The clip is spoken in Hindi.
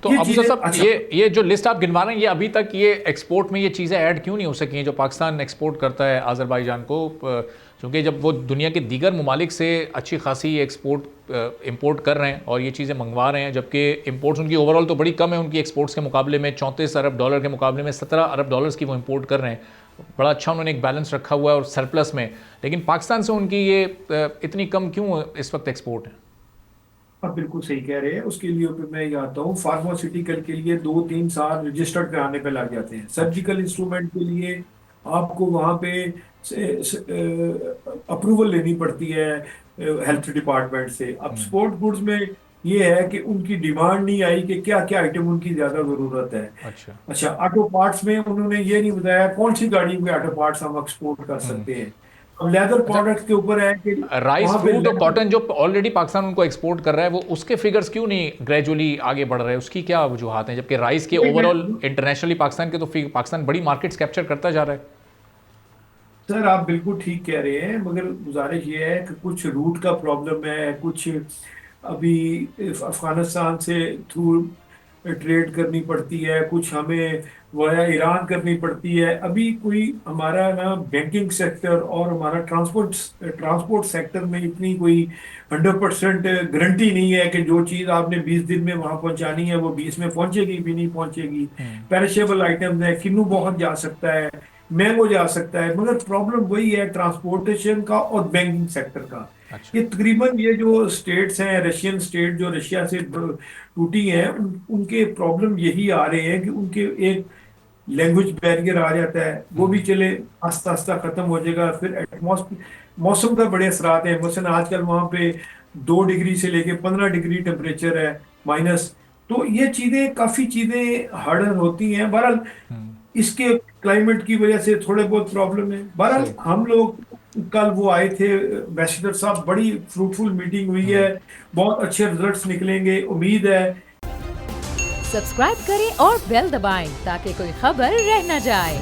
तो ये अबू चीजें साहब, अच्छा। ये जो लिस्ट आप गिनवा रहे हैं, ये अभी तक ये एक्सपोर्ट में ये चीज़ें ऐड क्यों नहीं हो सकी हैं जो पाकिस्तान एक्सपोर्ट करता है आज़रबाईजान को? क्योंकि जब वो दुनिया के दीगर ममालिक से अच्छी खासी एक्सपोर्ट इंपोर्ट कर रहे हैं और ये चीज़ें मंगवा रहे हैं, जबकि इंपोर्ट्स उनकी ओवरऑल तो बड़ी कम है उनकी एक्सपोर्ट्स के मुकाबले में, 34 अरब डॉलर के मुकाबले में 17 अरब डॉलर्स की वो इंपोर्ट कर रहे हैं। बड़ा अच्छा उन्होंने एक बैलेंस रखा हुआ है और सरप्लस में, लेकिन पाकिस्तान से उनकी ये इतनी कम क्यों इस वक्त एक्सपोर्ट है? आप बिल्कुल सही कह रहे हैं। उसके लिए पे मैं ये आता हूँ, फार्मास्यूटिकल के लिए 2-3 साल रजिस्टर्ड कराने पे लग जाते हैं। अच्छा। सर्जिकल इंस्ट्रूमेंट के लिए आपको वहाँ पे अप्रूवल लेनी पड़ती है हेल्थ डिपार्टमेंट से। अब हम्म। स्पोर्ट गुड्स में ये है कि उनकी डिमांड नहीं आई कि क्या क्या आइटम उनकी ज्यादा जरूरत है। अच्छा। अच्छा, ऑटो पार्ट्स में उन्होंने ये नहीं बताया कौन सी गाड़ी के ऑटो पार्ट्स हम एक्सपोर्ट कर हम्म। सकते हैं। अब लेदर अच्छा, प्रोडक्ट के ऊपर है कि राइस, वहां पे फ्रूट और कॉटन जो ऑलरेडी पाकिस्तान उनको एक्सपोर्ट कर रहा है, वो उसके फिगर्स क्यों नहीं ग्रेजुअली आगे बढ़ रहे हैं? उसकी क्या वजूहत हैं, जबकि राइस के ओवरऑल लेदर इंटरनेशनली पाकिस्तान के तो पाकिस्तान बड़ी मार्केट्स कैप्चर करता जा रहा है। सर, आप बिल्कुल ठीक कह रहे हैं, मगर गुजारिश ये है कि कुछ रूट का प्रॉब्लम है। कुछ अभी अफगानिस्तान से थ्रू ट्रेड करनी पड़ती है, कुछ हमें वाया ईरान करनी पड़ती है। अभी कोई हमारा ना बैंकिंग सेक्टर और हमारा ट्रांसपोर्ट सेक्टर में इतनी कोई 100% गारंटी नहीं है कि जो चीज़ आपने 20 दिन में वहां पहुंचानी है वो 20 में पहुंचेगी भी नहीं पहुंचेगी। हम्म। पेरिशेबल आइटम्स है, किन्नू बहुत जा सकता है, महंगो जा सकता है, मगर प्रॉब्लम वही है ट्रांसपोर्टेशन का और बैंकिंग सेक्टर का। अच्छा। ये तकरीबन ये जो स्टेट्स हैं, रशियन स्टेट जो रशिया से टूटी हैं, उनके प्रॉब्लम यही आ रहे हैं कि उनके एक लैंग्वेज बैरियर आ जाता है। वो भी हम्म। चले आस्ता आस्ता खत्म हो जाएगा। फिर एटमॉस्फेयर, मौसम का बड़े असरात हैं। मसलन आजकल वहां पे 2 डिग्री से लेके 15 डिग्री टेम्परेचर है, माइनस। तो ये चीजें, काफी चीजें हार्डन होती हैं। बहरहाल हम्म। इसके क्लाइमेट की वजह से थोड़े बहुत प्रॉब्लम है। बहरहाल सही। हम लोग कल वो आए थे एम्बेसडर साहब, बड़ी फ्रूटफुल मीटिंग हुई है, हम्म। बहुत अच्छे रिजल्ट्स निकलेंगे, उम्मीद है। सब्सक्राइब करें और बेल दबाएं ताकि कोई खबर रह न जाए।